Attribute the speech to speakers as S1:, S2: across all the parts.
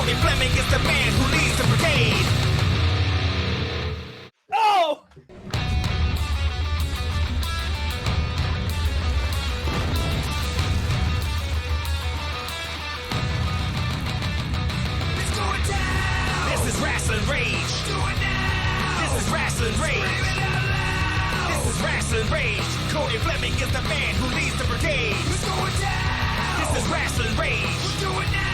S1: Cody Fleming is the man who leads the brigade. Oh! It's going down! This is Rasslin Rage. Do it now! This is Rasslin Rage. Scream it out loud! This is Rasslin Rage. Cody Fleming is the man who leads the brigade. It's going down! This is Rasslin Rage. Do it now!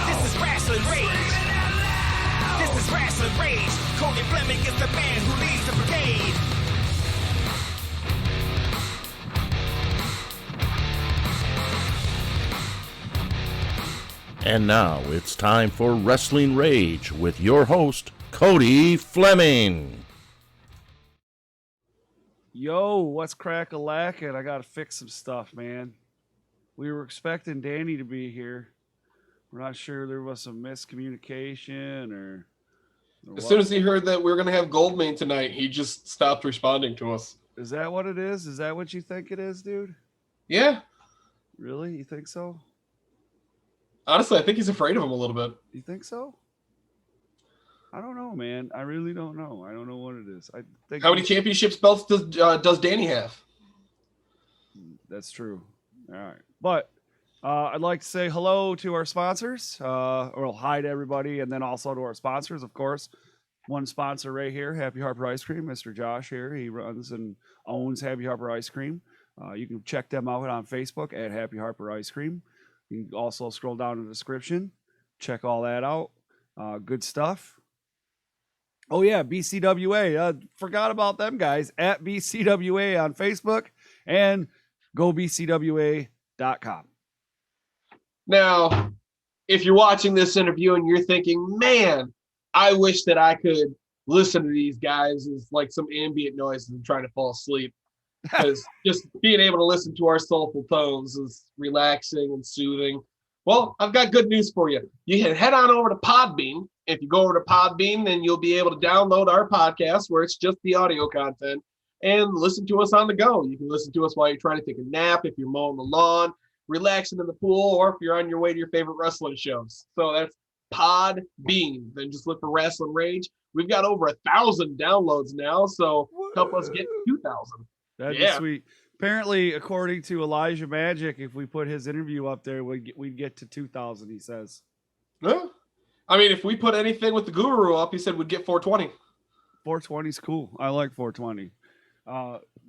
S1: This is Rasslin Rage. Scream it out loud! This is Rasslin Rage. Cody Fleming is the man who leads the brigade.
S2: And now it's time for Rasslin Rage with your host, Cody Fleming.
S3: Yo, what's crack-a-lackin'? I gotta fix some stuff, man. We were expecting Danny to be here. We're not sure, there was some miscommunication or
S4: as soon as he heard that we were going to have Goldmain tonight, he just stopped responding to us.
S3: Is that what it is? Is that what you think it is, dude?
S4: Yeah.
S3: Really? You think so?
S4: Honestly, I think he's afraid of him a little bit.
S3: You think so? I don't know, man. I really don't know. I don't know what it is. I think
S4: How many championships belts does Danny have?
S3: That's true. All right. But I'd like to say hello to our sponsors, or hi to everybody, and then also to our sponsors, of course. One sponsor right here, Happy Harper Ice Cream, Mr. Josh here. He runs and owns Happy Harper Ice Cream. You can check them out on Facebook at Happy Harper Ice Cream. You can also scroll down in the description, check all that out. Good stuff. Oh, yeah, BCWA. Forgot about them guys. At BCWA on Facebook and gobcwa.com.
S4: Now, if you're watching this interview and you're thinking, man, I wish that I could listen to these guys as like some ambient noises and trying to fall asleep, because just being able to listen to our soulful tones is relaxing and soothing. Well, I've got good news for you. You can head on over to Podbean. If you go over to Podbean, then you'll be able to download our podcast where it's just the audio content and listen to us on the go. You can listen to us while you're trying to take a nap, if you're mowing the lawn, relaxing in the pool, or if you're on your way to your favorite wrestling shows. So that's Podbean. Then just look for Rasslin Rage. We've got over 1,000 downloads now, so help us get 2,000.
S3: That'd be sweet. Apparently, according to Elijah Magic, if we put his interview up there, we'd get to 2,000, he says.
S4: Yeah. I mean, if we put anything with the Guru up, he said we'd get 420.
S3: 420's cool. I like 420.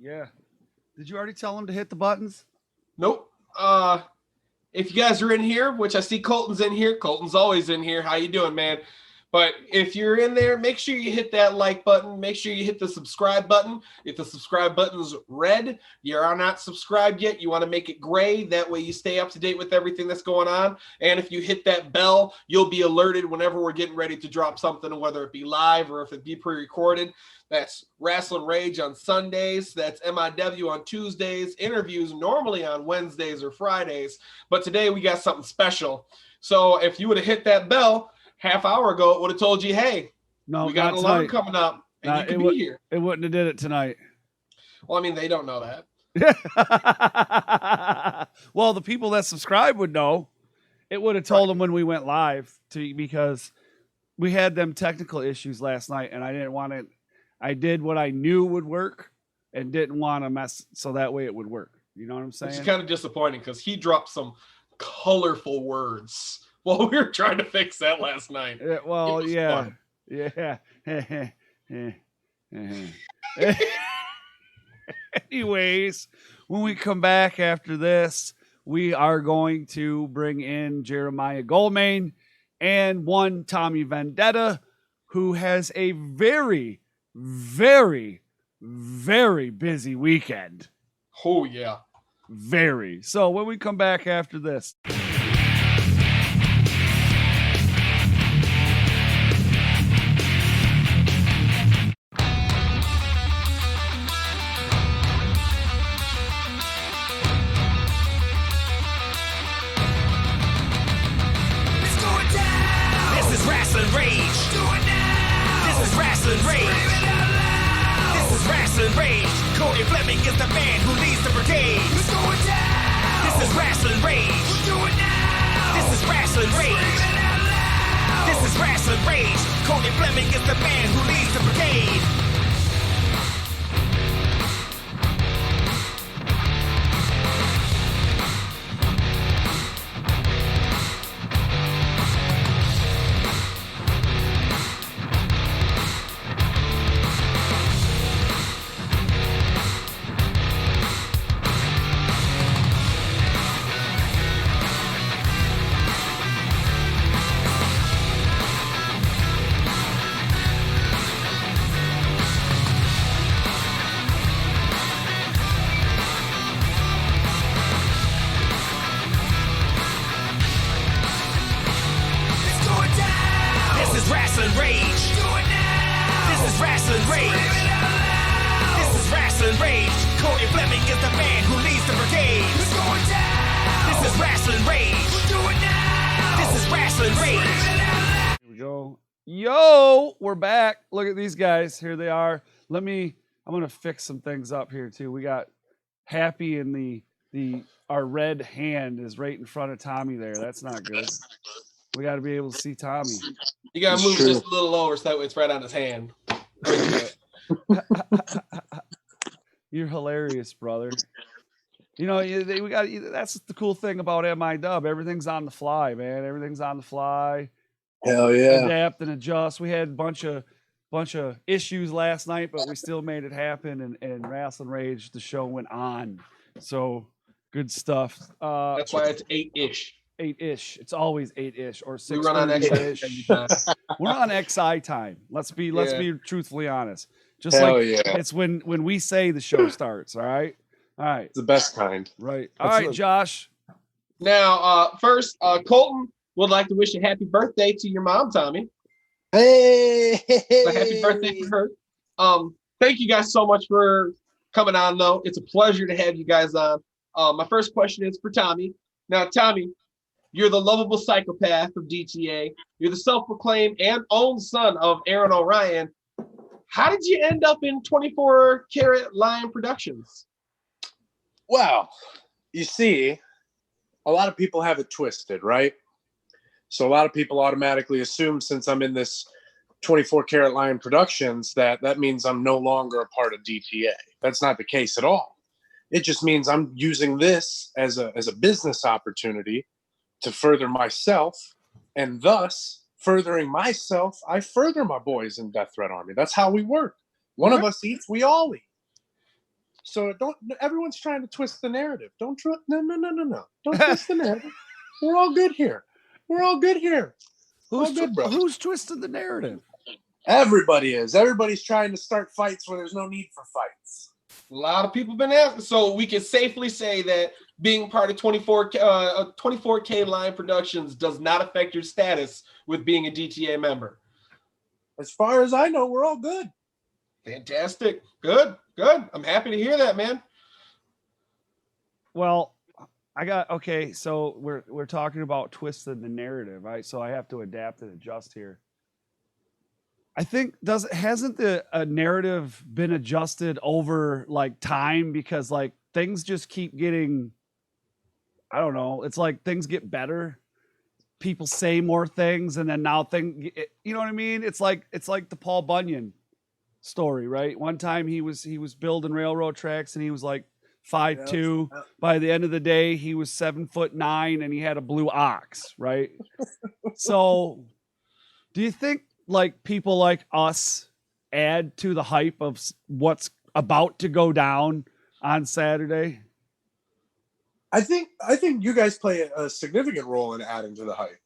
S3: Yeah. Did you already tell him to hit the buttons?
S4: Nope. If you guys are in here, which I see Colton's in here. Colton's always in here. How you doing, man? But if you're in there, make sure you hit that like button. Make sure you hit the subscribe button. If the subscribe button's red, you are not subscribed yet. You want to make it gray. That way you stay up to date with everything that's going on. And if you hit that bell, you'll be alerted whenever we're getting ready to drop something, whether it be live or if it be pre-recorded. That's Rasslin Rage on Sundays. That's MIW on Tuesdays. Interviews normally on Wednesdays or Fridays. But today we got something special. So if you would have hit that bell half hour ago, it would have told you, hey,
S3: no,
S4: we got an alarm coming up, and you can be here.
S3: It wouldn't have did it tonight.
S4: Well, I mean, they don't know that.
S3: Well, the people that subscribe would know. It would have told them when we went live, because we had them technical issues last night, and I didn't want to. I did what I knew would work and didn't want to mess, so that way it would work. You know what I'm saying?
S4: It's kind of disappointing because he dropped some colorful words. Well, we were trying to fix that last night.
S3: Well, yeah.
S4: Fun.
S3: Yeah. Anyways, when we come back after this, we are going to bring in Jeremiah Goldmain and one Tommy Vendetta, who has a very, very, very busy weekend.
S4: Oh, yeah.
S3: Very. So when we come back after this.
S1: Rasslin Rage. Do it now. This is Rasslin Rage. Scream it out loud. This is Rasslin Rage. Cody Fleming is the man who leads the brigade. It's going down. This is Rasslin Rage. Do it now. This is Rasslin Rage. Scream it out loud. Rasslin Rage. Cody Fleming is the man who leads the brigade. Rasslin Rage. This is Rasslin Rage. This is Rasslin Rage. Cody Fleming is the man who leads the brigade. This is Rasslin Rage. This is Rasslin Rage.
S3: Here we go. Yo, we're back. Look at these guys. Here they are. I'm gonna fix some things up here too. We got Happy in our red hand is right in front of Tommy there. That's not good. We got to be able to see Tommy.
S4: You gotta move just a little lower so that way it's right on his hand.
S3: You're hilarious, brother. You know, that's the cool thing about MI-Dub. Everything's on the fly, man. Everything's on the fly.
S5: Hell yeah.
S3: Adapt and adjust. We had a bunch of issues last night, but we still made it happen. And Rasslin Rage, the show went on. So good stuff.
S4: That's why it's 8-ish.
S3: 8-ish. It's always 8-ish or 6.
S4: We run on XI.
S3: We're on XI time. Let's be truthfully honest. Just
S5: Hell
S3: like
S5: yeah.
S3: it's when we say the show starts. All right.
S5: It's the best kind.
S3: Right. All right, Josh.
S4: Now, first, Colton would like to wish a happy birthday to your mom, Tommy.
S5: Hey.
S4: So happy birthday for her. Thank you guys so much for coming on, though. It's a pleasure to have you guys on. My first question is for Tommy. Now, Tommy, you're the lovable psychopath of DTA. You're the self-proclaimed and own son of Aaron Orion. How did you end up in 24 Karat Lion Productions?
S5: Well, you see, a lot of people have it twisted, right? So a lot of people automatically assume since I'm in this 24 Karat Lion Productions that means I'm no longer a part of DTA. That's not the case at all. It just means I'm using this as a business opportunity to further myself, and thus furthering myself, I further my boys in Death Threat Army. That's how we work. One of us eats, we all eat. So everyone's trying to twist the narrative. No. Don't twist the narrative. We're all good here.
S3: Who's twisted the narrative?
S5: Everybody is. Everybody's trying to start fights where there's no need for fights.
S4: A lot of people have been asking, so we can safely say that being part of 24K Line Productions does not affect your status with being a DTA member.
S5: As far as I know, we're all good.
S4: Fantastic. Good. I'm happy to hear that, man.
S3: Well, so we're talking about twisting the narrative, right? So I have to adapt and adjust here. I think hasn't the narrative been adjusted over like time, because like things just keep getting, I don't know, it's like things get better. People say more things, and then now you know what I mean? It's like the Paul Bunyan story, right? One time he was building railroad tracks and he was like 5'2". By the end of the day, he was 7'9" and he had a blue ox, right? So do you think like people like us add to the hype of what's about to go down on Saturday?
S5: I think you guys play a significant role in adding to the hype.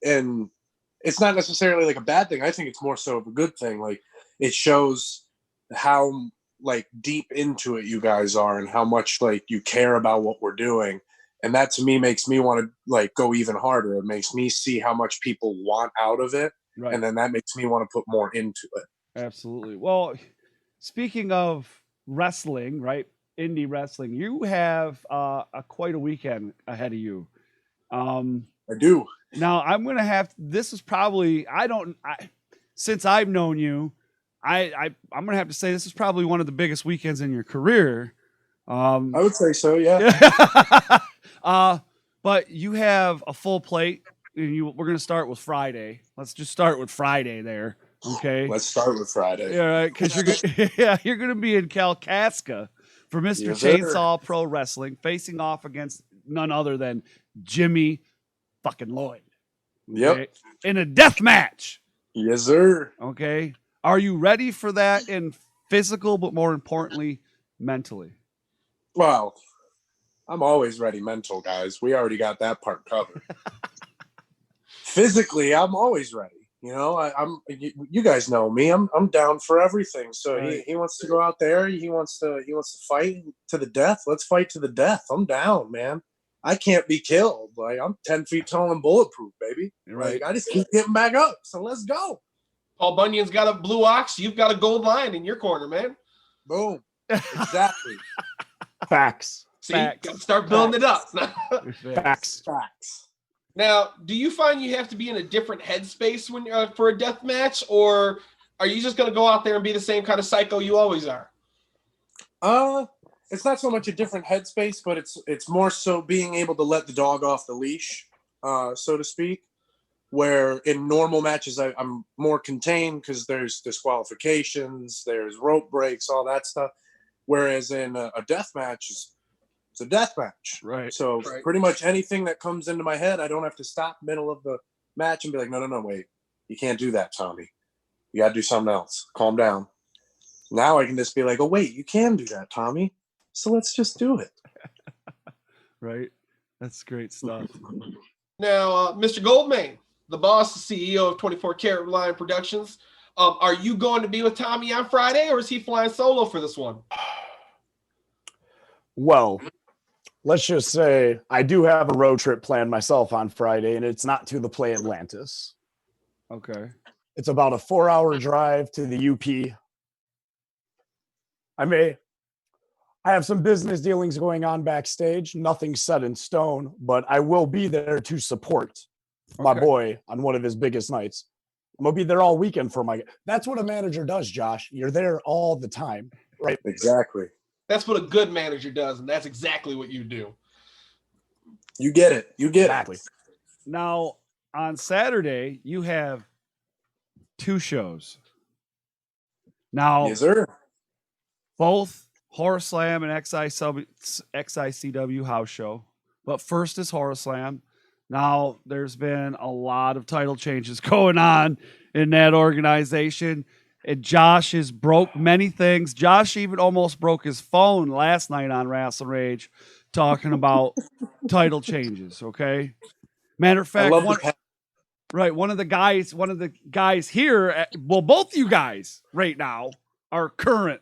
S5: And it's not necessarily like a bad thing. I think it's more so of a good thing. Like it shows how like deep into it you guys are and how much like you care about what we're doing. And that to me makes me want to like go even harder. It makes me see how much people want out of it. Right. And then that makes me want to put more into it.
S3: Absolutely. Well, speaking of wrestling, right? Indie wrestling, you have quite a weekend ahead of you.
S5: I do.
S3: Now I'm going to have, this is probably, since I've known you, I'm going to have to say this is probably one of the biggest weekends in your career.
S5: I would say so. Yeah.
S3: But you have a full plate we're gonna start with Friday. Let's just start with Friday there. Okay.
S5: Let's start with Friday.
S3: Yeah, right. Because you're gonna be in Kalkaska for Mr.
S5: Yes, sir.
S3: Chainsaw Pro Wrestling, facing off against none other than Jimmy fucking Lloyd.
S5: Yep.
S3: Okay? In a death match.
S5: Yes, sir.
S3: Okay. Are you ready for that in physical, but more importantly, mentally?
S5: Well, I'm always ready mental, guys. We already got that part covered. Physically, I'm always ready. You know, you guys know me. I'm down for everything. So
S3: Right.
S5: he wants to go out there. He wants to fight to the death. Let's fight to the death. I'm down, man. I can't be killed. Like, I'm 10 feet tall and bulletproof, baby.
S3: Right.
S5: Like, I just keep getting back up. So let's go.
S4: Paul Bunyan's got a blue ox. You've got a gold lion in your corner, man.
S5: Boom. Exactly.
S6: Facts.
S4: See,
S3: Facts.
S4: gotta start building it up.
S6: Facts.
S5: Facts.
S4: Now, do you find you have to be in a different headspace when for a death match, or are you just going to go out there and be the same kind of psycho you always are?
S5: It's not so much a different headspace, but it's more so being able to let the dog off the leash, so to speak. Where in normal matches I'm more contained because there's disqualifications, there's rope breaks, all that stuff. Whereas in a death match, it's a death match.
S3: Right.
S5: So
S4: Right.
S5: pretty much anything that comes into my head, I don't have to stop middle of the match and be like, no, wait. You can't do that, Tommy. You got to do something else. Calm down. Now I can just be like, oh, wait, you can do that, Tommy. So let's just do it.
S3: Right. That's great stuff.
S4: Now, Mr. Goldmain, the boss, the CEO of 24 Karat Line Productions, are you going to be with Tommy on Friday, or is he flying solo for this one?
S6: Well, let's just say I do have a road trip planned myself on Friday, and it's not to the Play Atlantis.
S3: Okay.
S6: It's about a 4-hour drive to the UP. I have some business dealings going on backstage. Nothing set in stone, but I will be there to support my
S3: Okay.
S6: boy on one of his biggest nights. I'm going to be there all weekend for my... That's what a manager does, Josh. You're there all the time, right?
S5: Exactly.
S4: That's what a good manager does, and that's exactly what you do.
S5: You get it. You get
S6: Exactly.
S5: it.
S3: Now, on Saturday, you have 2 shows. Now,
S5: Yes, sir.
S3: both Horror Slam and XICW house show. But first is Horror Slam. Now, there's been a lot of title changes going on in that organization. And Josh has broke many things. Josh even almost broke his phone last night on Rasslin Rage talking about title changes, okay? Matter of
S5: I
S3: fact,
S5: love
S3: one of the guys here, both you guys right now are current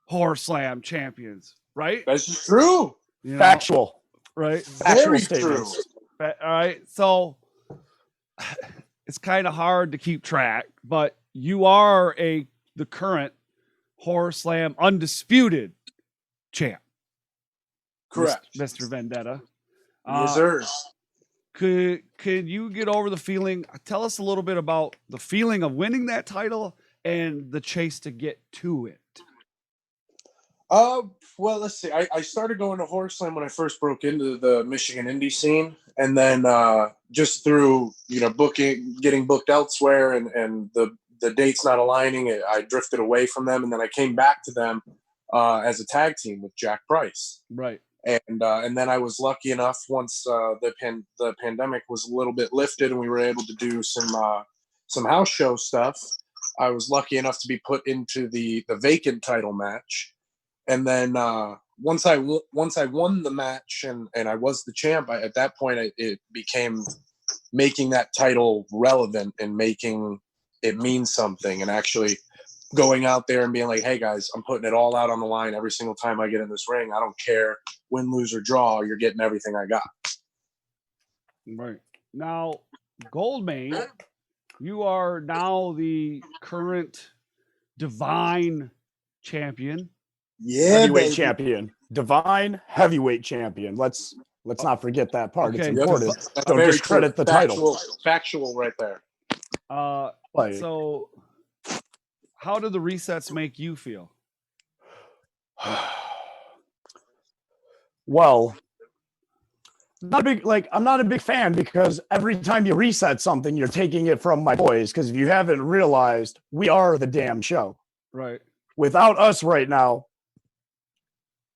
S3: Horror Slam champions, right?
S5: That's just true.
S3: You know,
S6: Factual.
S3: right?
S6: Factual
S5: Very
S6: statements.
S5: true.
S3: All right. So it's kind of hard to keep track, but you are the current Horror Slam undisputed champ.
S5: Correct.
S3: Mr. Vendetta.
S5: Yes, sir.
S3: Could you get over the feeling? Tell us a little bit about the feeling of winning that title and the chase to get to it.
S5: Well, let's see. I started going to Horror Slam when I first broke into the Michigan indie scene, and then just through getting booked elsewhere, and the dates not aligning, I drifted away from them, and then I came back to them as a tag team with Jack Price.
S3: Right.
S5: And then I was lucky enough once the pandemic was a little bit lifted and we were able to do some house show stuff. I was lucky enough to be put into the vacant title match, and then once I won the match and I was the champ, at that point it became making that title relevant and making it mean something, and actually going out there and being like, hey guys, I'm putting it all out on the line every single time I get in this ring. I don't care, win, lose, or draw, you're getting everything I got.
S3: Right. Now, Goldmain, you are now the current Divine champion.
S5: Yeah,
S6: Heavyweight
S5: baby.
S6: champion. Divine heavyweight champion. Let's not forget that part.
S3: Okay.
S6: It's
S3: Yep.
S6: important.
S5: That's
S6: Don't
S5: very
S6: discredit
S5: true.
S6: the title.
S5: Factual right there.
S6: Like,
S3: So how do the resets make you feel?
S6: well, I'm not a big fan because every time you reset something, you're taking it from my boys. Because if you haven't realized, we are the damn show.
S3: Right.
S6: Without us right now,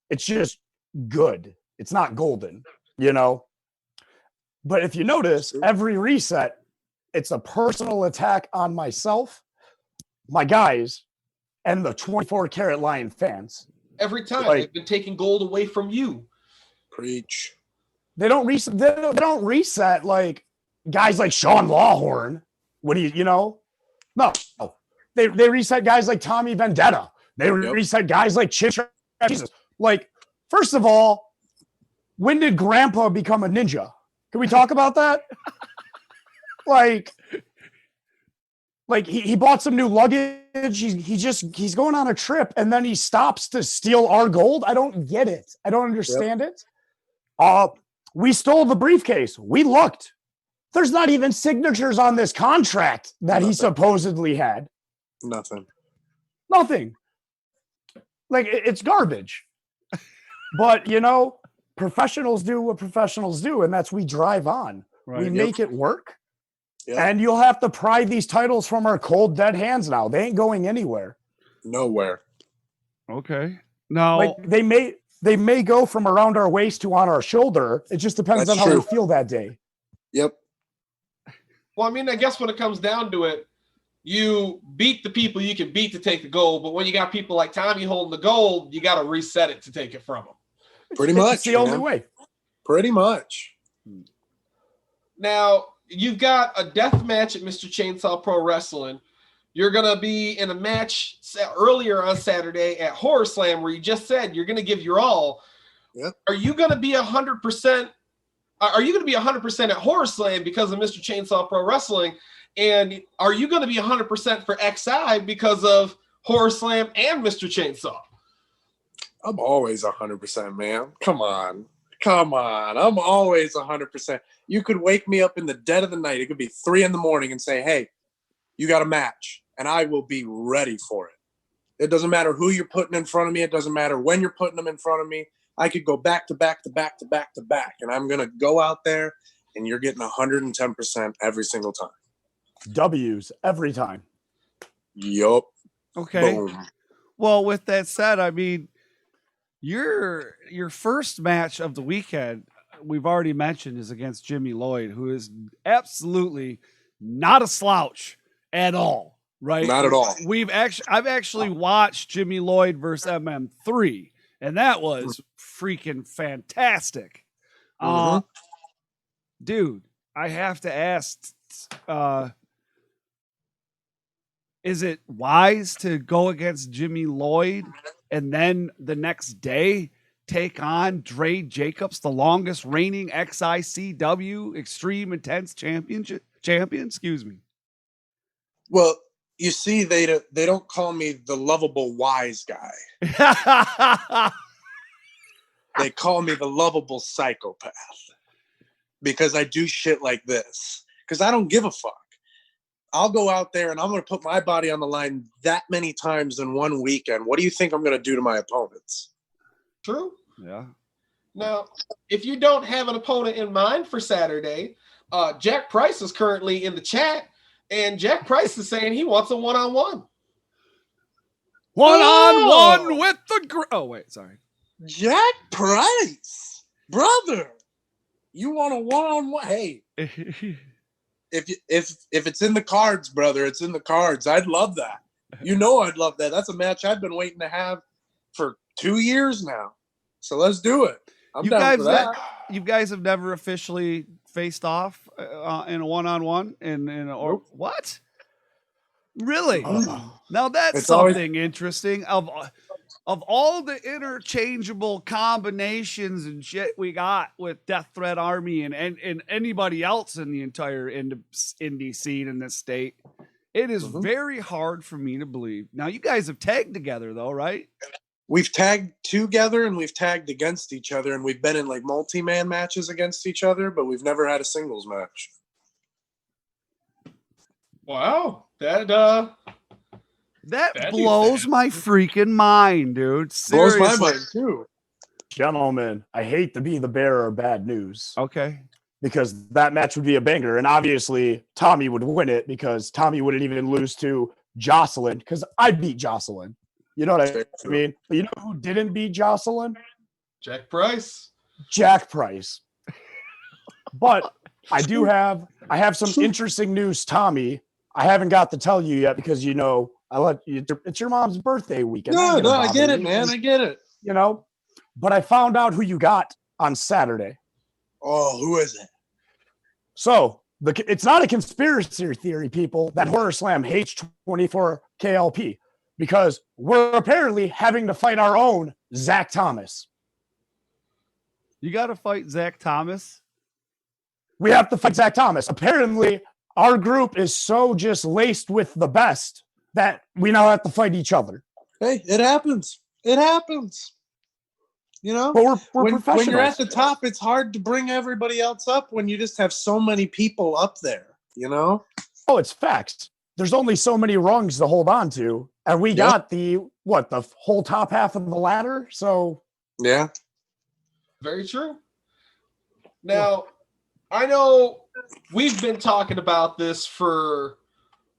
S6: it's just good. It's not golden, you know? But if you notice, every reset, it's a personal attack on myself, my guys, and the 24 Karat Lion fans.
S4: Every time
S6: Like,
S4: they've been taking gold away from you.
S5: Preach.
S6: They don't reset. They don't reset like guys like Sean Lawhorn. What do you know? No, they reset guys like Tommy Vendetta. They reset guys like Chip. Jesus, like first of all, when did Grandpa become a ninja? Can we talk about that? like he bought some new luggage. He's going on a trip and then he stops to steal our gold. I don't get it. I don't understand it. We stole the briefcase. We looked. There's not even signatures on this contract that he supposedly had.
S5: Nothing.
S6: Like it's garbage. But you know, professionals do what professionals do, and that's we drive on. Right. We make it work. Yep. And you'll have to pry these titles from our cold dead hands now. They ain't going anywhere.
S5: Nowhere.
S3: Okay. Now
S6: like they may go from around our waist to on our shoulder. It just depends on how we feel that day.
S5: Yep.
S4: Well, I mean, I guess when it comes down to it, you beat the people you can beat to take the gold, but when you got people like Tommy holding the gold, you got to reset it to take it from them.
S5: Pretty much.
S6: It's the only way.
S5: Pretty much.
S4: Now, you've got a death match at Mr. Chainsaw Pro Wrestling. You're going to be in a match earlier on Saturday at Horror Slam where you just said you're going to give your all.
S5: Yep.
S4: Are you going to be 100%? Are you going to be 100% at Horror Slam because of Mr. Chainsaw Pro Wrestling? And are you going to be 100% for XI because of Horror Slam and Mr. Chainsaw?
S5: I'm always 100%, man. Come on. I'm always 100%. You could wake me up in the dead of the night. It could be 3 a.m. and say, hey, you got a match. And I will be ready for it. It doesn't matter who you're putting in front of me. It doesn't matter when you're putting them in front of me. I could go back to back to back to back to back. And I'm going to go out there and you're getting 110% every single time.
S6: W's every time.
S5: Yup.
S3: Okay.
S5: Boom.
S3: Well, with that said, I mean, your first match of the weekend, we've already mentioned, is against Jimmy Lloyd, who is absolutely not a slouch at all. Right?
S5: Not at all.
S3: I've actually watched Jimmy Lloyd versus MM3, and that was freaking fantastic. Dude, I have to ask, is it wise to go against Jimmy Lloyd and then the next day take on Dre Jacobs, the longest reigning XICW Extreme Intense champion? Excuse me.
S5: Well, you see, they don't call me the lovable wise guy. They call me the lovable psychopath because I do shit like this. Because I don't give a fuck. I'll go out there and I'm going to put my body on the line that many times in one weekend. What do you think I'm going to do to my opponents?
S4: True.
S3: Yeah.
S4: Now, if you don't have an opponent in mind for Saturday, Jack Price is currently in the chat. And Jack Price is saying he wants a one-on-one.
S3: One-on-one with the... Oh, wait, sorry.
S5: Jack Price, brother, you want a one-on-one? Hey, if it's in the cards, brother, it's in the cards. I'd love that. You know I'd love that. That's a match I've been waiting to have for 2 years now. So let's do it. I'm down for that.
S3: You guys have never officially faced off in a one-on-one or what? Really? Now that's
S5: it's
S3: something interesting. Of all the interchangeable combinations and shit we got with Death Threat Army and anybody else in the entire indie scene in this state, it is very hard for me to believe. Now you guys have tagged together though, right?
S5: We've tagged together and we've tagged against each other, and we've been in like multi-man matches against each other, but we've never had a singles match.
S4: Wow. That
S3: blows my freaking mind, dude. Seriously.
S5: Blows my mind too.
S6: Gentlemen, I hate to be the bearer of bad news
S3: Okay.
S6: because that match would be a banger. And obviously, Tommy would win it because Tommy wouldn't even lose to Jocelyn because I beat Jocelyn. You know what I mean? But you know who didn't beat Jocelyn?
S4: Jack Price.
S6: Jack Price. But I have some interesting news, Tommy. I haven't got to tell you yet because, you know, it's your mom's birthday weekend.
S5: No, I get it, man. I get it.
S6: You know, but I found out who you got on Saturday.
S5: Oh, who is it?
S6: So it's not a conspiracy theory, people, that Horror Slam hates 24 KLP because we're apparently having to fight our own Zach Thomas.
S3: You got to fight Zach Thomas.
S6: We have to fight Zach Thomas. Apparently, our group is so just laced with the best that we now have to fight each other.
S5: Hey, it happens. It happens. You know,
S6: but we're professionals.
S5: When you're at the top, it's hard to bring everybody else up when you just have so many people up there, you know?
S6: Oh, it's facts. There's only so many rungs to hold on to. And we got the whole top half of the ladder. So
S5: yeah.
S4: Very true. Now, I know we've been talking about this for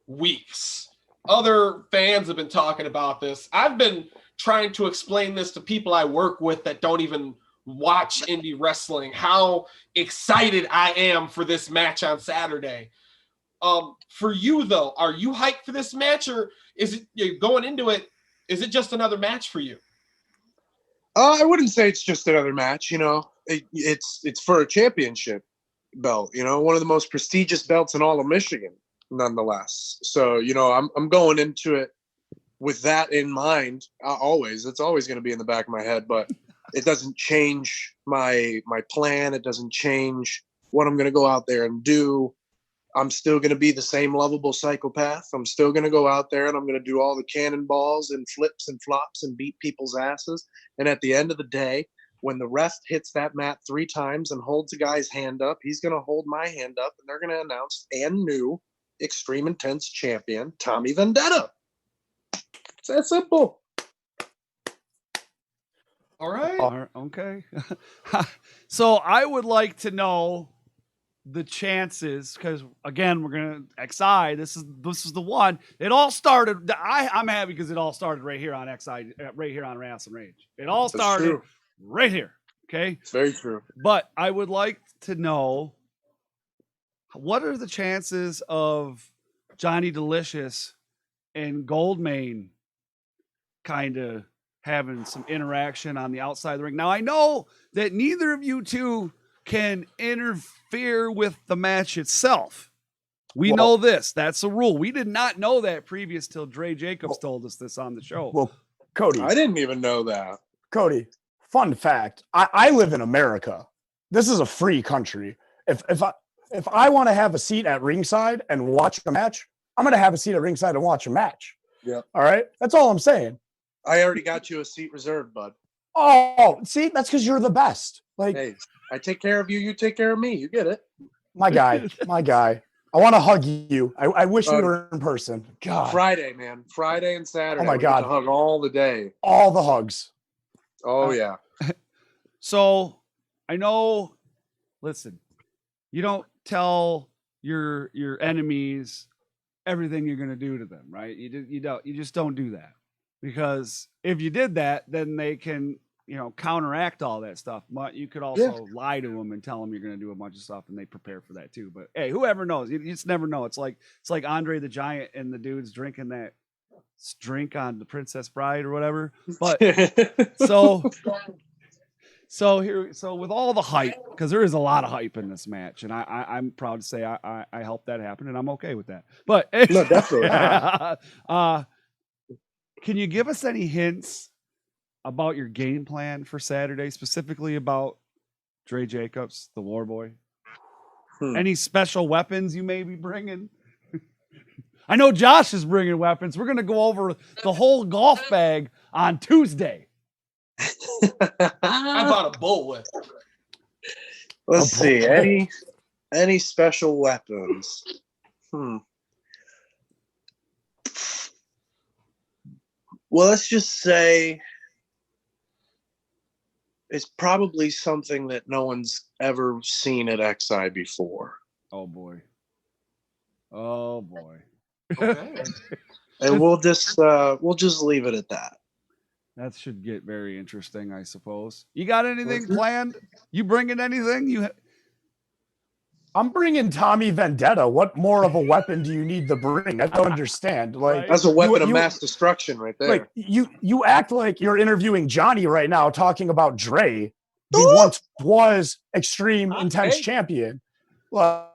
S4: weeks. Other fans have been talking about this. I've been trying to explain this to people I work with that don't even watch indie wrestling, how excited I am for this match on Saturday. For you, though, are you hyped for this match, or is it you're going into it? Is it just another match for you?
S5: I wouldn't say it's just another match. You know, it's for a championship belt. You know, one of the most prestigious belts in all of Michigan, nonetheless. So, you know, I'm going into it with that in mind. It's always going to be in the back of my head, but it doesn't change my plan. It doesn't change what I'm going to go out there and do. I'm still going to be the same lovable psychopath. I'm still going to go out there and I'm going to do all the cannonballs and flips and flops and beat people's asses. And at the end of the day, when the ref hits that mat 3 times and holds a guy's hand up, he's going to hold my hand up and they're going to announce and new Extreme Intense champion, Tommy Vendetta. It's that simple.
S4: All right.
S3: Okay. So I would like to know the chances, because again, we're gonna XI. This is the one. It all started. I'm happy because it all started right here on XI, right here on Rasslin Rage. It all started right here. Okay,
S5: it's very true.
S3: But I would like to know, what are the chances of Johnny Delicious and Goldmain kind of having some interaction on the outside of the ring? Now I know that neither of you two can interfere with the match itself. We know this. That's a rule. We did not know that previous till Dre Jacobs told us this on the show.
S6: Well, Cody,
S5: I didn't even know that.
S6: Cody, fun fact. I live in America. This is a free country. If I want to have a seat at ringside and watch a match, I'm going to have a seat at ringside and watch a match.
S5: Yeah.
S6: All right. That's all I'm saying.
S5: I already got you a seat reserved, bud.
S6: Oh, see, that's because you're the best. Like,
S5: hey, I take care of you. You take care of me. You get it.
S6: My guy. I want to hug you. I wish we were in person. God.
S5: Friday, man. Friday and Saturday.
S6: Oh my God.
S5: To hug all the day.
S6: All the hugs.
S5: Oh yeah.
S3: So I know. Listen, you don't tell your enemies everything you're going to do to them, right? You just don't do that, because if you did that, then they can, counteract all that stuff. But you could also lie to them and tell them you're going to do a bunch of stuff, and they prepare for that too. But hey, whoever knows, you just never know. It's like Andre the Giant and the dudes drinking that drink on the Princess Bride or whatever. But so with all the hype, because there is a lot of hype in this match, and I'm proud to say I helped that happen, and I'm okay with that. But
S5: no, definitely.
S3: Can you give us any hints about your game plan for Saturday, specifically about Dre Jacobs, the War Boy? Any special weapons you may be bringing? I know Josh is bringing weapons. We're going to go over the whole golf bag on Tuesday.
S4: I bought a bullwhip.
S5: Let's see. Any special weapons? Well, let's just say is probably something that no one's ever seen at XI before.
S3: Oh boy. Oh boy.
S4: Okay.
S5: And we'll just leave it at that.
S3: That should get very interesting, I suppose. You got anything planned? You bringing anything?
S6: I'm bringing Tommy Vendetta. What more of a weapon do you need to bring? I don't understand. Like
S5: That's a weapon of mass destruction right there.
S6: Like you act like you're interviewing Johnny right now, talking about Dre. He once was Extreme Intense champion. Well,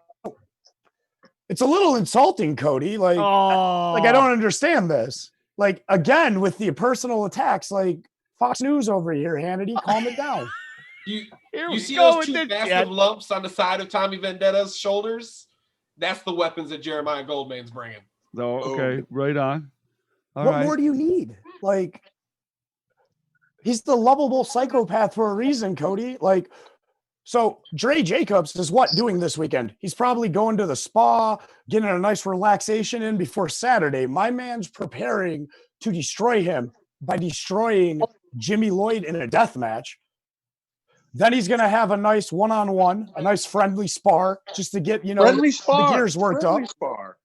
S6: it's a little insulting, Cody. Like I don't understand this. Like, again, with the personal attacks, like Fox News over here, Hannity, calm it down.
S4: You see those two massive lumps on the side of Tommy Vendetta's shoulders? That's the weapons that Jeremiah Goldmain's bringing.
S3: Oh, okay. Right on.
S6: What more do you need? Like, he's the lovable psychopath for a reason, Cody. Like, so Dre Jacobs is what doing this weekend? He's probably going to the spa, getting a nice relaxation in before Saturday. My man's preparing to destroy him by destroying Jimmy Lloyd in a death match. Then he's going to have a nice one-on-one, a nice friendly spar, just to get, the gears worked up. Spar.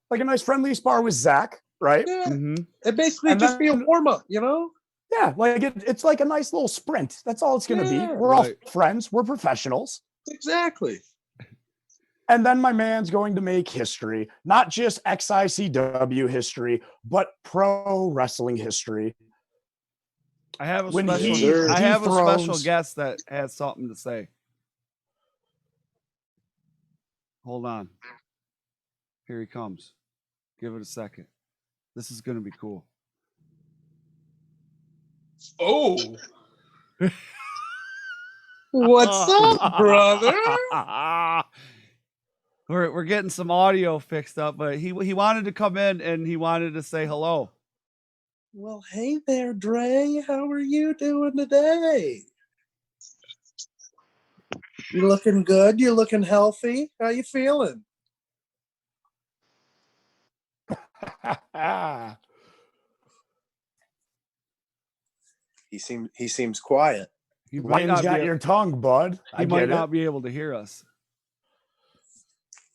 S6: Like a nice friendly spar with Zach, right?
S5: Yeah. Mm-hmm. It basically just be a warm-up,
S6: Yeah, like it's like a nice little sprint. That's all it's going to be. We're all friends. We're professionals.
S5: Exactly.
S6: And then my man's going to make history, not just XICW history, but pro wrestling history.
S3: I have a special guest that has something to say. Hold on. Here he comes. Give it a second. This is going to be cool.
S4: Oh.
S5: What's up, brother?
S3: We're getting some audio fixed up, but he wanted to come in and he wanted to say hello.
S5: Well, hey there, Dre. How are you doing today? You looking good? You looking healthy? How you feeling? He seems quiet.
S3: He might not
S6: got your tongue, bud.
S3: He might not be able to hear us.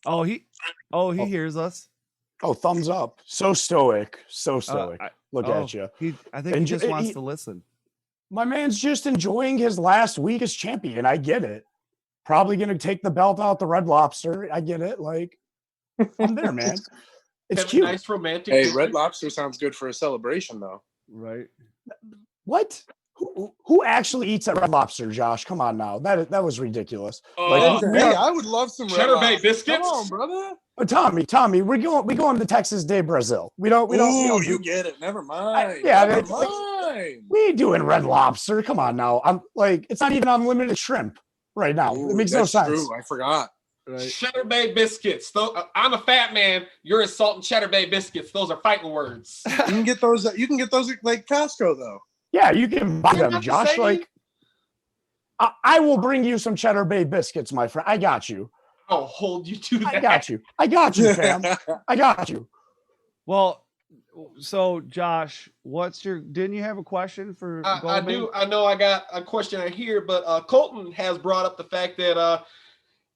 S3: Oh, he hears us.
S6: Oh, thumbs up. So stoic. So stoic. Look at you.
S3: I think he just wants to listen.
S6: My man's just enjoying his last week as champion. I get it. Probably going to take the belt out the Red Lobster. I get it. Like, I'm there, man. It's cute.
S4: Nice romantic.
S5: Hey, Red Lobster sounds good for a celebration, though.
S3: Right.
S6: What? Who actually eats at Red Lobster, Josh? Come on now. That was ridiculous.
S5: Hey, I would love some
S4: Cheddar Bay biscuits.
S5: Come on, brother.
S6: Tommy, we going to Texas Day, Brazil. We don't
S5: you get it. Never mind.
S6: Never mind. We ain't doing Red Lobster. Come on now. I'm like, it's not even unlimited shrimp right now. It makes no sense.
S5: True. I forgot.
S4: Right. Cheddar Bay biscuits. I'm a fat man. You're insulting Cheddar Bay biscuits. Those are fighting words.
S5: You can get those at like Costco, though.
S6: Yeah, you can buy them, Josh. Like, I will bring you some Cheddar Bay biscuits, my friend. I got you.
S4: I'll hold you to that.
S6: I got you, fam. I got you.
S3: Well, so Josh, didn't you have a question for Goldmain?
S4: I do. I know I got a question here, but Colton has brought up the fact that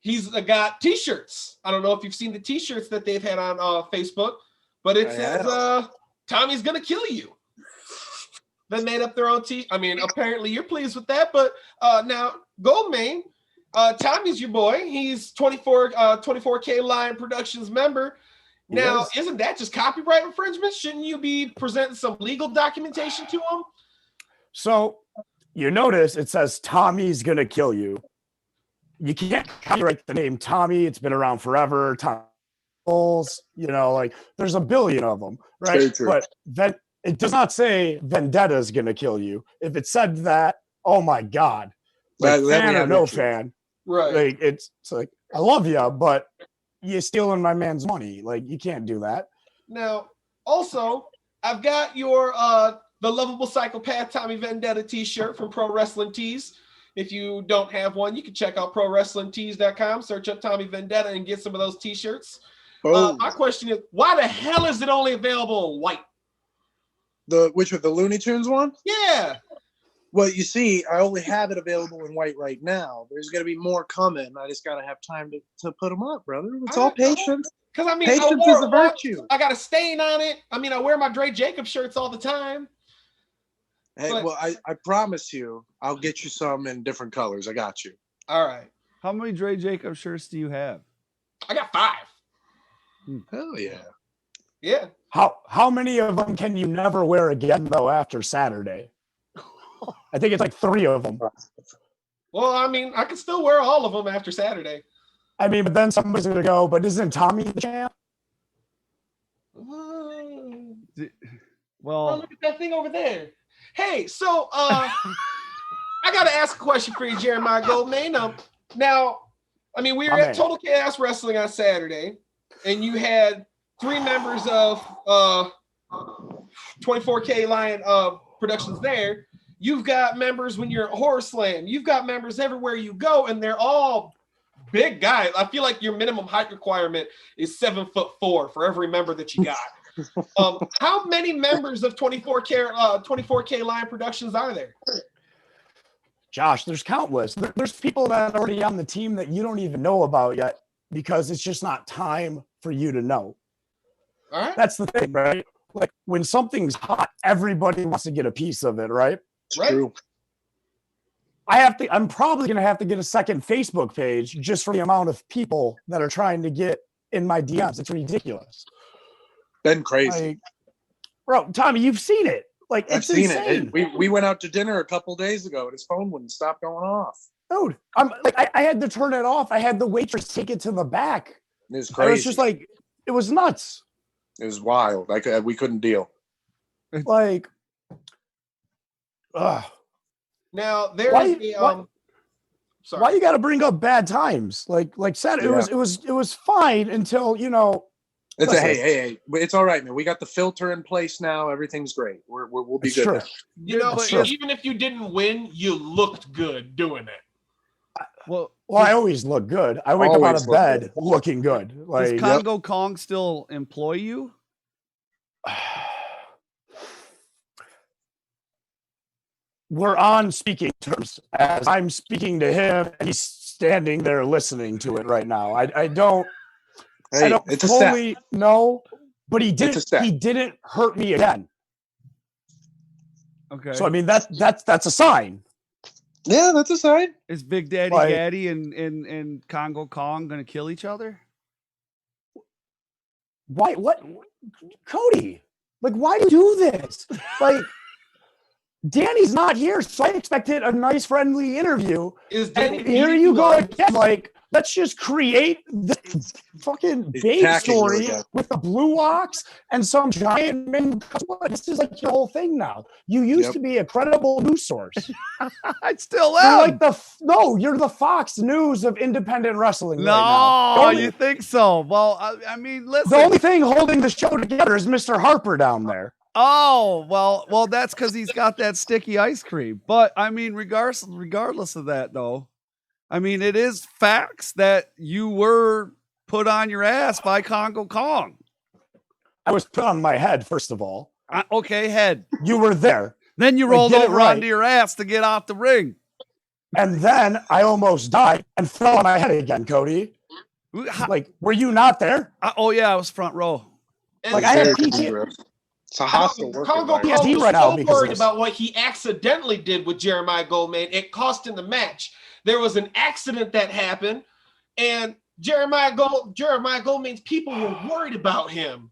S4: he's got T-shirts. I don't know if you've seen the T-shirts that they've had on Facebook, but it says Tommy's gonna kill you. They made up their own I mean, apparently you're pleased with that, but now Goldmain, Tommy's your boy. He's 24K Lion Productions member. Now, isn't that just copyright infringement? Shouldn't you be presenting some legal documentation to him?
S6: So you notice it says Tommy's gonna kill you. You can't copyright the name Tommy. It's been around forever. Like there's a billion of them, right? But that it does not say Vendetta is gonna kill you. If it said that, oh my God, like, fan or no fan,
S4: right?
S6: Like it's like I love you, but you're stealing my man's money. Like you can't do that.
S4: Now, also, I've got your the Lovable Psychopath Tommy Vendetta T-shirt from Pro Wrestling Tees. If you don't have one, you can check out ProWrestlingTees.com, search up Tommy Vendetta, and get some of those T-shirts. My question is, why the hell is it only available in white?
S5: Which with the Looney Tunes one?
S4: Yeah.
S5: Well, you see, I only have it available in white right now. There's going to be more coming. I just got to have time to put them up, brother. It's all patience.
S7: Because I mean,
S5: Patience is a virtue.
S7: I got a stain on it. I mean, I wear my Dre Jacobs shirts all the time.
S5: Hey,
S7: But-
S5: well, I promise you, I'll get you some in different colors. I got you.
S7: All right.
S3: How many Dre Jacobs shirts do you have?
S7: I got 5.
S5: Hell yeah.
S7: Yeah.
S6: How many of them can you never wear again though after Saturday? I think it's like 3 of them.
S7: Well, I mean, I can still wear all of them after Saturday.
S6: I mean, but then somebody's gonna go, but isn't Tommy the champ?
S7: Oh,
S3: Well,
S7: look at that thing over there. Hey, so I got to ask a question for you, Jeremiah Goldmain. Now, I mean, we were at Total Chaos Wrestling on Saturday, and you had 3 members of 24K Lion Productions there. You've got members when you're at Horror Slam. You've got members everywhere you go, and they're all big guys. I feel like your minimum height requirement is 7'4" for every member that you got. How many members of 24K Lion Productions are there?
S6: Josh, there's countless. There's people that are already on the team that you don't even know about yet because it's just not time for you to know.
S7: All right.
S6: That's the thing, right? Like when something's hot, everybody wants to get a piece of it, right?
S5: It's
S7: Right.
S5: true.
S6: I'm probably going to have to get a second Facebook page just for the amount of people that are trying to get in my DMs. It's ridiculous.
S5: Been crazy.
S6: Like, bro, Tommy, you've seen it. Like,
S5: I've
S6: it's
S5: seen
S6: insane.
S5: it. We went out to dinner a couple days ago and his phone wouldn't stop going off.
S6: Dude, I had to turn it off. I had the waitress take it to the back.
S5: It was
S6: I
S5: crazy.
S6: was just like, it was nuts.
S5: It was wild. We couldn't deal.
S6: Like, ugh.
S7: Now there
S6: Why-
S7: is a
S6: why-
S7: sorry.
S6: Why you got to bring up bad times? Like Saturday,
S5: Yeah.
S6: it was fine until
S5: It's
S6: Listen.
S5: hey, it's all right, man. We got the filter in place now. Everything's great. We'll be
S6: It's
S5: good
S6: true.
S5: now.
S7: You know,
S6: That's true.
S7: even if you didn't win, you looked good doing it.
S3: well,
S6: Well, I always look good. I wake up out
S5: Always
S6: of
S5: look
S6: bed
S5: good.
S6: looking good.
S3: does
S6: Like,
S3: Congo Kong still employ you?
S6: we're on speaking terms as I'm speaking to him and he's standing there listening to it right now. I don't
S5: Hey, it's a step.
S6: fully know, but
S5: a step.
S6: he didn't hurt me again.
S3: Okay.
S6: So I mean that's a sign.
S5: Yeah, that's a sign.
S3: Is Big Daddy
S6: Like-
S3: Gaddy and Congo Kong gonna kill each other?
S6: Why what Cody? Like why do you do this? Like Danny's not here, so I expected a nice friendly interview.
S7: Is
S6: And
S7: Danny
S6: here
S7: beating
S6: you go
S7: up?
S6: again. Like, let's just create this fucking
S5: He's
S6: babe
S5: attacking you
S6: story
S5: again.
S6: with the blue ox and some giant man. This is like your whole thing now. You used
S5: Yep.
S6: to be a credible news source.
S3: I still
S6: You're
S3: am.
S6: like you're the Fox News of independent wrestling.
S3: No,
S6: right now. The only,
S3: you think so? Well, I mean, listen.
S6: the only thing holding the show together is Mr. Harper down there.
S3: Oh, well, that's because he's got that sticky ice cream. But I mean, regardless of that, though, I mean, it is facts that you were put on your ass by Congo Kong.
S6: I was put on my head, first of all.
S3: Okay, head.
S6: You were there.
S3: Then you
S6: Like,
S3: rolled
S6: get it
S3: over
S6: right.
S3: onto your ass to get off the ring.
S6: And then I almost died and fell on my head again, Cody. Like, were you not there?
S3: Oh yeah, I was front row.
S7: And
S6: Like, I have
S5: Very
S6: PT
S5: dangerous. It's a hostile work
S7: Congo
S5: environment.
S7: Kong
S6: PTSD
S7: was
S6: right now
S7: so
S6: because of
S7: worried
S6: this.
S7: about what he accidentally did with Jeremiah Goldmain. It cost him the match. There was an accident that happened, and Jeremiah Goldmain's people were worried about him.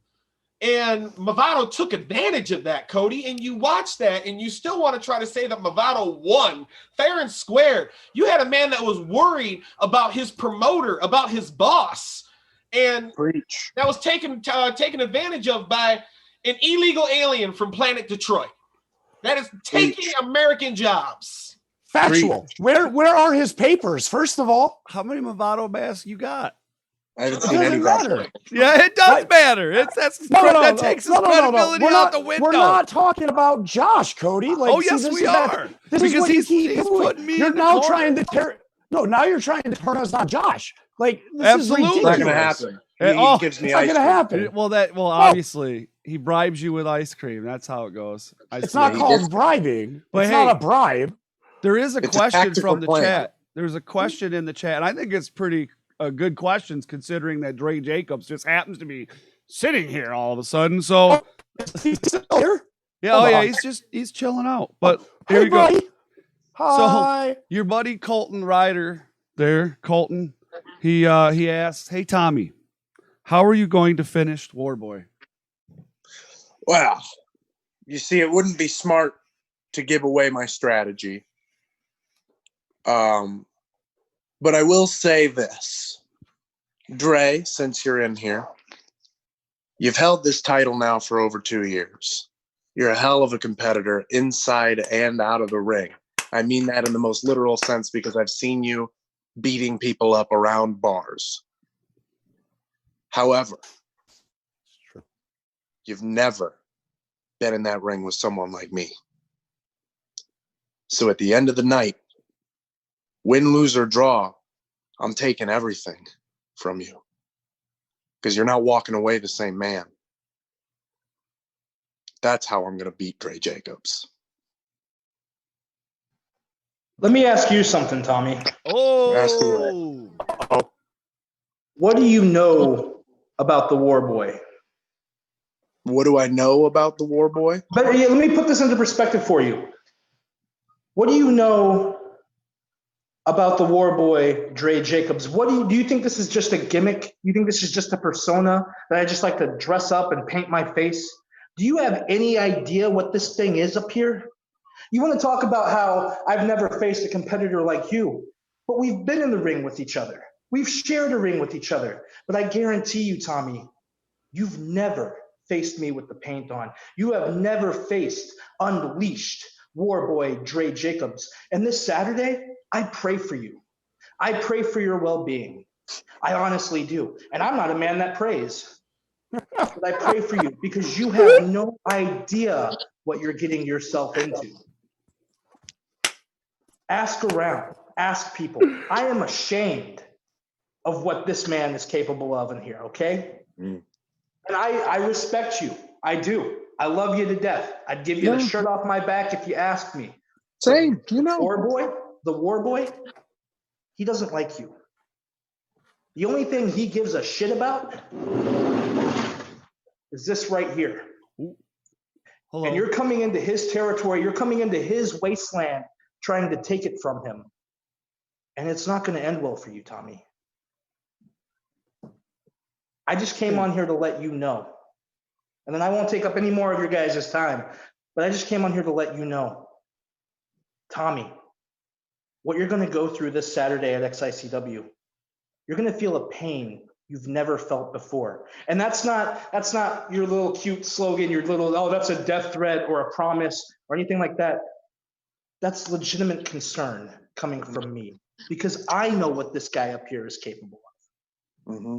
S7: And Movado took advantage of that, Cody. And you watch that, and you still want to try to say that Movado won fair and square. You had a man that was worried about his promoter, about his boss, and
S5: Preach.
S7: that was taken advantage of by an illegal alien from planet Detroit. That is taking American jobs.
S6: Factual. Where are his papers? First of all,
S3: How many Movado masks you got?
S5: I haven't
S6: it
S5: seen any.
S6: doesn't matter.
S3: Yeah, it does
S6: Right.
S3: matter. that takes his credibility
S6: We're
S3: out
S6: not,
S3: the window.
S6: We're not talking about Josh, Cody. Like,
S3: Oh,
S6: see,
S3: yes,
S6: this
S3: we
S6: is that-
S3: are.
S6: This is
S3: Because
S6: what you
S3: he's
S6: keep doing.
S3: putting me
S6: You're
S3: in the
S6: now
S3: corner.
S6: trying to tear. No, now you're trying to turn us on Josh. Like, this
S3: Absolutely.
S6: is
S5: It's not
S6: ridiculous.
S5: going to happen.
S3: Hey,
S5: He
S3: oh,
S5: gives me
S6: It's not
S5: ice
S6: going to
S5: cream.
S6: happen.
S3: Well, obviously, he bribes you with ice cream. That's how it goes.
S6: It's not called bribing.
S3: But
S6: it's
S3: hey,
S6: not a bribe.
S3: There is a
S5: It's a
S3: question
S5: tactical
S3: from the
S5: plan.
S3: chat. There's a question in the chat, and I think it's pretty good questions considering that Dre Jacobs just happens to be sitting here all of a sudden. So
S6: He's still here.
S3: yeah,
S6: Hold
S3: oh yeah,
S6: on.
S3: he's chilling out. But here
S6: Hey,
S3: we go.
S6: buddy. Hi.
S3: So your buddy Colton Ryder there, Colton, he asked, "Hey Tommy, how are you going to finish Warboy?"
S5: Well, you see, it wouldn't be smart to give away my strategy. But I will say this. Dre, since you're in here, you've held this title now for over 2 years. You're a hell of a competitor inside and out of the ring. I mean that in the most literal sense because I've seen you beating people up around bars. However, you've never been in that ring with someone like me. So at the end of the night, win, lose, or draw, I'm taking everything from you because you're not walking away the same man. That's how I'm going to beat Dre Jacobs.
S8: Let me ask you something, Tommy.
S3: Oh,
S8: What do you know about the Warboy?
S5: What do I know about the Warboy?
S8: But yeah, let me put this into perspective for you. What do you know about the Warboy, Dre Jacobs? What do you think this is just a gimmick? You think this is just a persona that I just like to dress up and paint my face? Do you have any idea what this thing is up here? You want to talk about how I've never faced a competitor like you, but we've been in the ring with each other. We've shared a ring with each other. But I guarantee you, Tommy, you've never faced me with the paint on. You have never faced Unleashed Warboy Dre Jacobs. And this Saturday, I pray for you. I pray for your well-being. I honestly do. And I'm not a man that prays. But I pray for you because you have no idea what you're getting yourself into. Ask around. Ask people. I am ashamed of what this man is capable of in here, okay? And I respect you. I do. I love you to death. I'd give you the shirt off my back if you asked me.
S5: Same, you know.
S8: The Warboy, he doesn't like you. The only thing he gives a shit about is this right here.
S3: hello.
S8: And you're coming into his territory. You're coming into his wasteland, trying to take it from him. And it's not going to end well for you, Tommy. I just came on here to let you know. And then I won't take up any more of your guys' time. But I just came on here to let you know. Tommy, what you're going to go through this Saturday at XICW, you're going to feel a pain you've never felt before. And that's not your little cute slogan, your little, oh, that's a death threat or a promise or anything like that. That's legitimate concern coming from me because I know what this guy up here is capable of.
S5: Mm-hmm.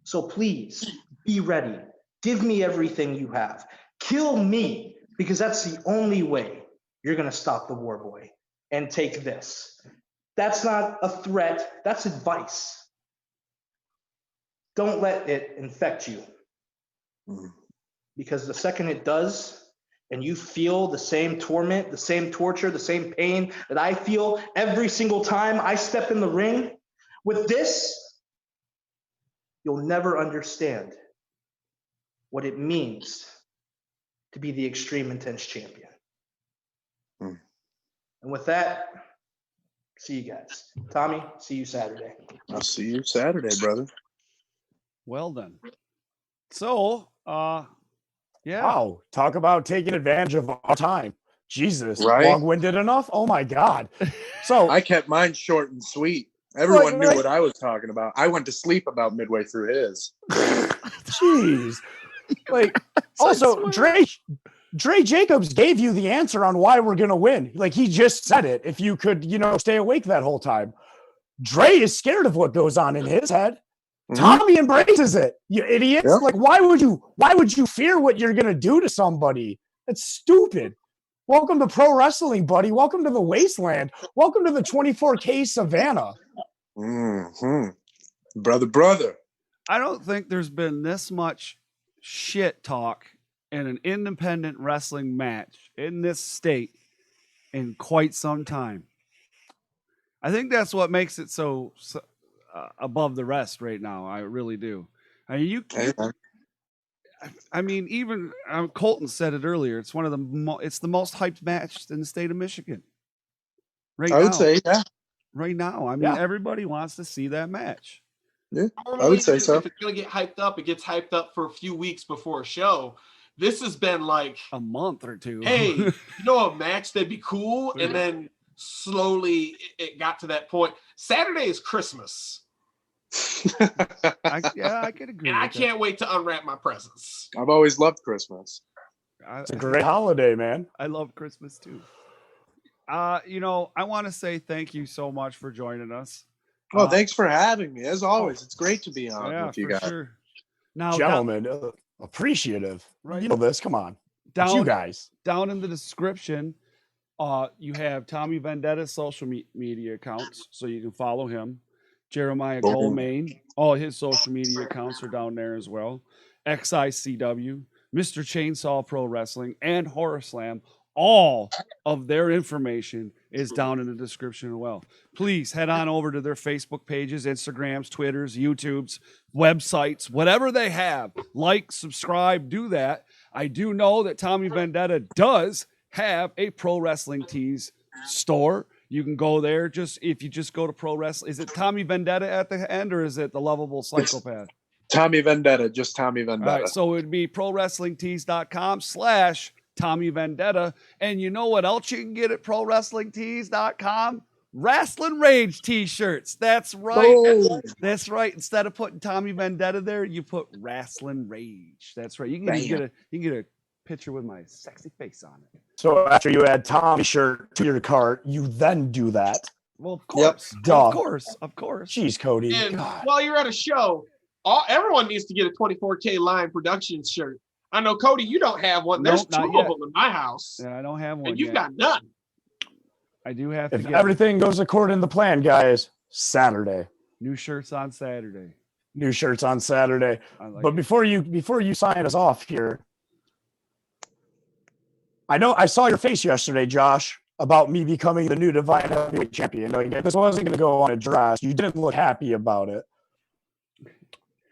S8: So please be ready. Give me everything you have. Kill me because that's the only way you're going to stop the Warboy and take this. That's not a threat. That's advice. Don't let it infect you. Because the second it does, and you feel the same torment, the same torture, the same pain that I feel every single time I step in the ring, with this, you'll never understand what it means to be the Extreme Intense champion. And with that, see you guys. Tommy, see you Saturday.
S5: I'll see you Saturday, brother.
S3: Well then. So, yeah.
S6: Wow. Talk about taking advantage of our time. Jesus.
S5: Right?
S6: Long-winded enough? Oh my God. So
S5: I kept mine short and sweet. Everyone knew
S6: Like-
S5: what I was talking about. I went to sleep about midway through his.
S6: jeez. Like also Dre Jacobs gave you the answer on why we're gonna win. Like he just said it. If you could, stay awake that whole time. Dre is scared of what goes on in his head. Tommy embraces it. You idiots.
S5: Yep.
S6: Like, why would you fear what you're gonna do to somebody? That's stupid. Welcome to pro wrestling, buddy. Welcome to the wasteland. Welcome to the 24K Savannah.
S5: Brother.
S3: I don't think there's been this much shit talk in an independent wrestling match in this state in quite some time. I think that's what makes it so above the rest right now. I really do. I mean, even Colton said it earlier. It's one of it's the most hyped match in the state of Michigan. Right now.
S5: I would say, yeah.
S3: Right now. I mean, everybody wants to see that match.
S5: Yeah,
S7: normally,
S5: I would say so.
S7: If it's going to get hyped up, it gets hyped up for a few weeks before a show. This has been like
S3: a month or two.
S7: Hey, you know, a match that'd be cool. And then slowly it got to that point. Saturday is Christmas.
S3: I can agree.
S7: And I can't wait to unwrap my presents.
S5: I've always loved Christmas.
S6: It's a great holiday, man.
S3: I love Christmas too. You know, I want to say thank you so much for joining us.
S5: Well, thanks for having me. As always, it's great to be on with you guys.
S3: Sure. Now,
S6: gentlemen, appreciative. Right. You know this. Come on. You guys.
S3: Down in the description, you have Tommy Vendetta's social media accounts, so you can follow him. Jeremiah Goldmain, all his social media accounts are down there as well. XICW, Mr. Chainsaw Pro Wrestling, and Horror Slam. All of their information is down in the description as well. Please head on over to their Facebook pages, Instagrams, Twitters, YouTubes, websites, whatever they have. Like, subscribe, do that. I do know that Tommy Vendetta does have a Pro Wrestling Tees store. You can go there. If you just go to Pro Wrestling. Is it Tommy Vendetta at the end, or is it the Lovable Psychopath?
S5: Tommy Vendetta, just Tommy Vendetta.
S3: All right, so it would be prowrestlingtees.com/Tommy Vendetta. And you know what else you can get at prowrestlingtees.com? Rasslin Rage T-shirts. That's right.
S5: Oh.
S3: That's right. Instead of putting Tommy Vendetta there, you put Rasslin Rage. That's right. You can get a picture with my sexy face on it.
S6: So after you add Tommy's shirt to your cart, you then do that.
S3: Well, of course.
S6: Yep. Duh.
S3: Of course.
S6: Jeez, Cody.
S7: And while you're at a show, everyone needs to get a 24K Line Productions shirt. I know, Cody, you don't have one. There's two of them in my house.
S3: Yeah, I don't have one.
S7: And you've got none.
S3: I do have to
S6: get everything goes according to plan, guys. Saturday.
S3: New shirts on Saturday.
S6: But before you sign us off here, I know I saw your face yesterday, Josh, about me becoming the new Divine Heavyweight Champion. This wasn't going to go on a draft. You didn't look happy about it.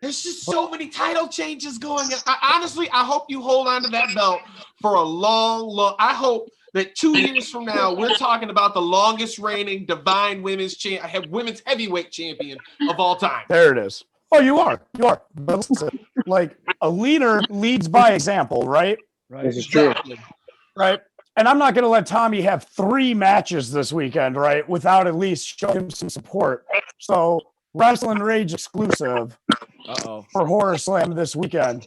S7: There's just so many title changes going on. I hope you hold on to that belt for a long. I hope that 2 years from now, we're talking about the longest reigning Divine Women's Heavyweight Champion of all time.
S6: There it is. Oh, you are. But listen, like a leader leads by example, right?
S3: Right.
S5: This is true.
S6: Right. And I'm not going to let Tommy have 3 matches this weekend, right, without at least showing him some support. So, Rasslin Rage exclusive for Horror Slam this weekend.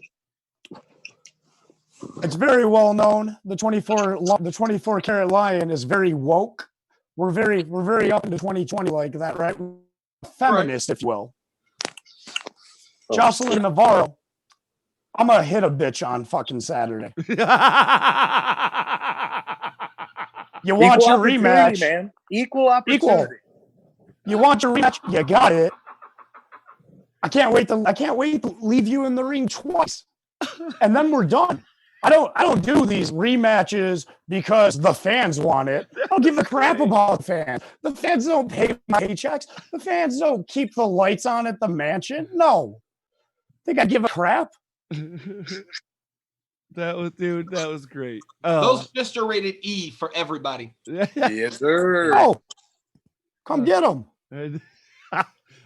S6: It's very well known. The 24 karat lion is very woke. We're very up into 2020 like that, right? Feminist, if you will. Jocelyn Navarro. I'm gonna hit a bitch on fucking Saturday. You want your rematch,
S5: man? Equal opportunity.
S6: You want your rematch? You got it. I can't wait to leave you in the ring twice, and then we're done. I don't do these rematches because the fans want it. I don't give a crap about the fans. The fans don't pay my paychecks. The fans don't keep the lights on at the mansion. No. Think I give a crap?
S3: That was great.
S7: Those fists are rated E for everybody.
S5: Yes, sir.
S6: Oh, come get them.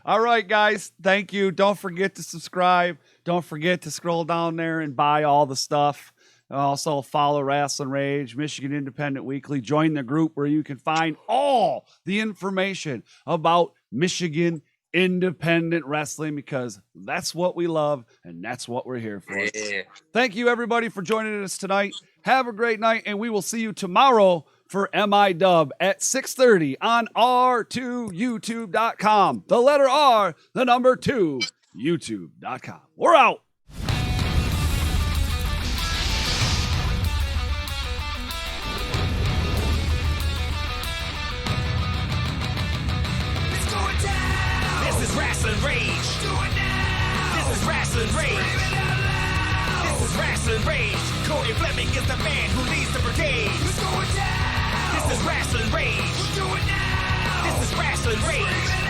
S3: All right, guys. Thank you. Don't forget to subscribe. Don't forget to scroll down there and buy all the stuff. Also, follow Rasslin Rage, Michigan Independent Weekly. Join the group where you can find all the information about Michigan independent wrestling, because that's what we love and that's what we're here for. Yeah. Thank you, everybody, for joining us tonight. Have a great night, and we will see you tomorrow for MI-Dub at 6:30 on R2YouTube.com. The letter R, the number 2, YouTube.com. We're out.
S1: Rasslin Rage. Do it now. This is Rasslin Rage. Scream it out loud. This is Rasslin Rage. Cody Fleming is the man who leads the brigade. Who's going down? This is Rasslin Rage. We'll do it now. This is Rasslin Rage.